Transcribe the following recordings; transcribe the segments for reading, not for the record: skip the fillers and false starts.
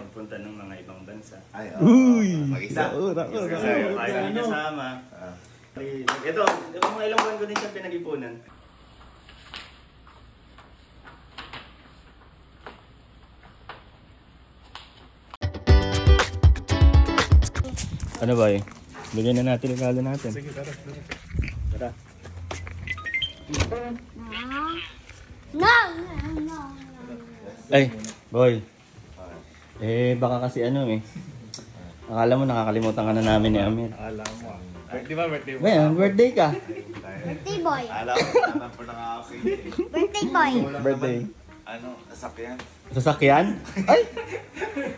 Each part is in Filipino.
magpunta ng mga ibang bansa. Ay, Uy! mag-isa. Kasi ayaw niya sama. Ito, mga ilang buwan ko din siya pinag-ipunan. Ano ba eh? Bigyan na natin regalo natin. Sige, tara. Tara. No! Ay, boy. Eh, baka kasi ano eh. Akala mo nakakalimutan ka na namin ni Amir. Akala mo Di ba birthday mo? Well, birthday ka. Birthday boy! Akala mo naman po nakakasing. Birthday boy! Birthday. Sasakyan? Sasakyan? Ay!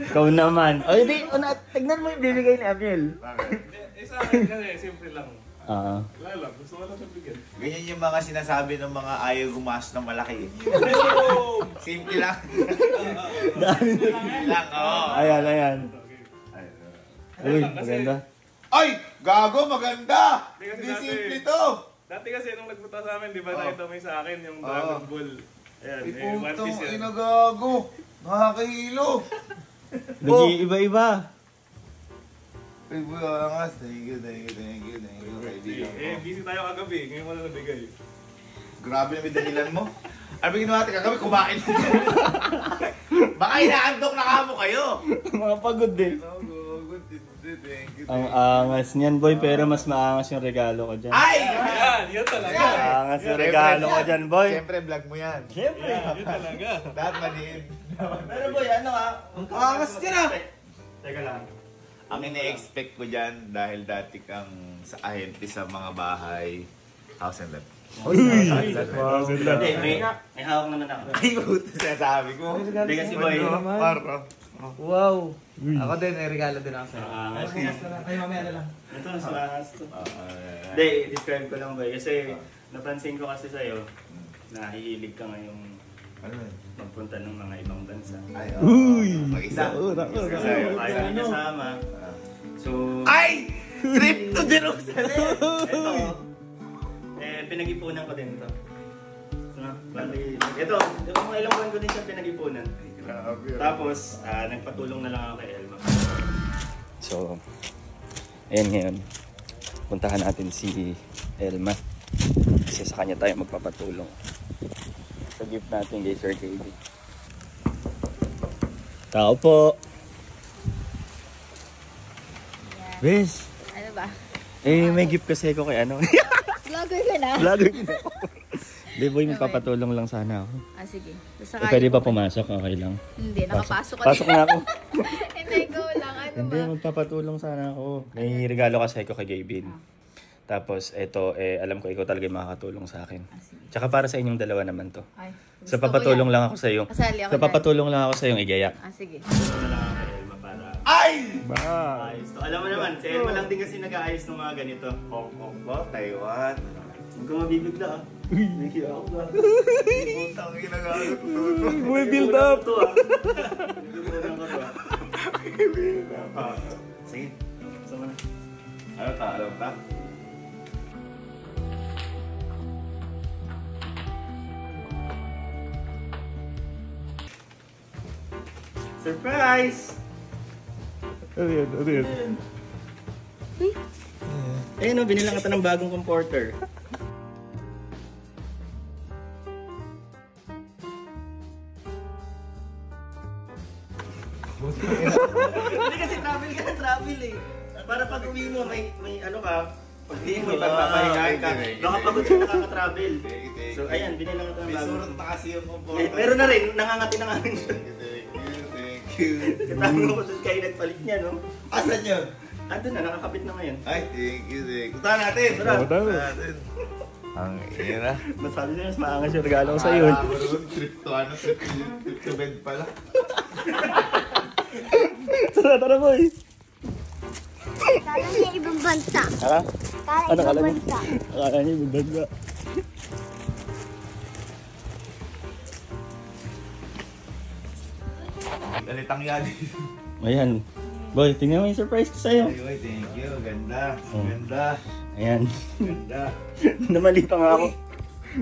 Ikaw naman. Ay, di. Tignan mo yung bibigay ni Amir. Bakit? Sa akin kasi, simple lang. Wala lang, gusto ko lang nabigyan. Ganyan yung mga sinasabi ng mga ayaw gumastos ng malaki. Simple lang. Simple lang, oo. Ayan. Uy, maganda. Ay! Gago, maganda! Hindi kasi Hindi dati- simple to! Dati kasi nung nagpunta sa amin, di ba, nakita mo yung sa akin, yung Dragon Ball. Ayan, One Iputong Piece yan. inagago! Nakakahilo! Nag-iiba-iba. Ay, buwangas. Thank you. Kaibigan ko. Busy tayo kagabi, ngayon wala nabigay. Grabe na may dahilan mo. Ano ba ginawa natin kagabi? Kumain. Baka inaandok na kamo kayo. Mga pagod din. Thank you. Ang angas niyan, boy, pero mas maangas yung regalo ko dyan. Ay! Yan talaga. Angas yung regalo ko dyan, boy. Siyempre, vlog mo yan. Siyempre. Yan talaga. Dapat maliin. Pero boy, ano ka? Angas ka na. Teka lang. Ang ine-expect ko dyan, dahil dati kang sa ahente sa mga bahay, house and lot. Hindi, may hawak naman ako. Ay, buto sinasabi ko. Hindi kasi boy. Wow! Ako din, may regalo din ako sa'yo. Angas niya. Ay, mamaya na lang. Ito, mas maangas to. Hindi, i-describe ko lang boy. Kasi napansin ko kasi sa'yo, nahihilig ka ngayong Ano yun? magpunta ng mga ibang bansa. Ay, Uy! mag-isa. Kasi ayaw niya sama. So, Ay! Trip to Jerusalem! ito, pinag-ipunan ko din ito. Bali, ito, mga ilang buwan ko din siya pinag-ipunan. Tapos, nagpatulong na lang ako kay Elma. So, ayan ngayon. Puntahan natin si Elma. Kasi sa kanya tayo magpapatulong. Sa gift natin kay Sir KB. Tao po! Bes! Ano ba? May gift kasi ako kay ano. Vlogger ka na? Vlogger ka na. Hindi boy, magpapatulong lang sana ako. Sige. Pwede ba pumasok? Okay lang. Hindi, nakapasok ka Pasok na ako. Hindi, go lang. Ano Hindi, magpapatulong sana ako. May regalo kasi ako kay Gavin. Tapos, ito, alam ko ikaw talaga yung makakatulong sa akin. Tsaka para sa inyong dalawa naman to. Ay, So, papatulong lang ako sa iyo. Kasali ako So, papatulong lang ako sa iyong igayak. Sige. Ay! Ba? Ayos to. Alam mo naman, si Elma lang din kasi nag-aayos ng mga ganito. Hong Kong ba? Taiwan? Huwag kang mabibigla ah. Thank you ako ba? Putang ginagago to. May build up to ah. Nagpupunan ko to ah. Sige. Sama na. Ano ta? Alam ta? Surprise! Ano yan? Ayun o, binilang kita ng bagong comforter. Hindi kasi travel ka ng travel eh. Para pag uwi mo, may ano ka, pag uwi mo, Pagpapahingahin ka. nakapagod siya nakaka-travel. So ayan, binilang kita ng May bagong. surot na kasi yung comforter. Meron na rin, nangangati na nga rin siya. Thank you. Katama ko doon kayo nagpalit niya, no? Asan yun? Andun na, nakakapit na ngayon. Ay, thank you. Punta natin. Tara. Punta natin. Ang ira. Masabi niya, mas maangas yung regalo ko sa'yo. Trip to ano? Trip to bed pala. Tara boy. Kala niya ibang bansa. Tara. Kala Ano kala ibang mo? bansa. Akala niya yung banda. Galitang yan. Ayan. Boy, tingnan mo yung surprise ko sa'yo. Ay, thank you. Ganda. Oh. Ganda. Ayan. Ganda. Namali pa nga ako.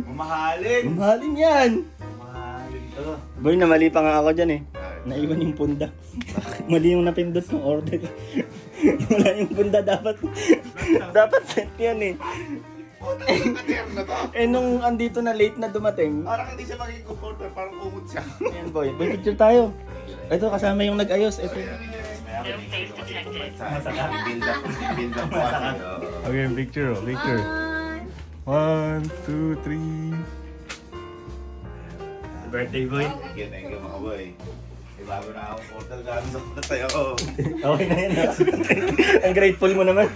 Mamahalin. Mahalin yan. Mamahalin to. Boy, namali pa nga ako dyan eh. Ay, Naiwan yung punda. Mali yung napindot ng order. Wala yung punda dapat. Dapat set yan eh. Nung andito na late na dumating. Parang hindi siya magiging comforter, parang kumot siya. Ayan boy, picture tayo. Ito kasama yung nag-ayos. Ito. Build up po. Okay, picture. 1, 2, 3. Birthday boy. Thank you mga boy. Bago na akong portal gamit sa tayo ko. Okay na yan. Ang grateful mo naman.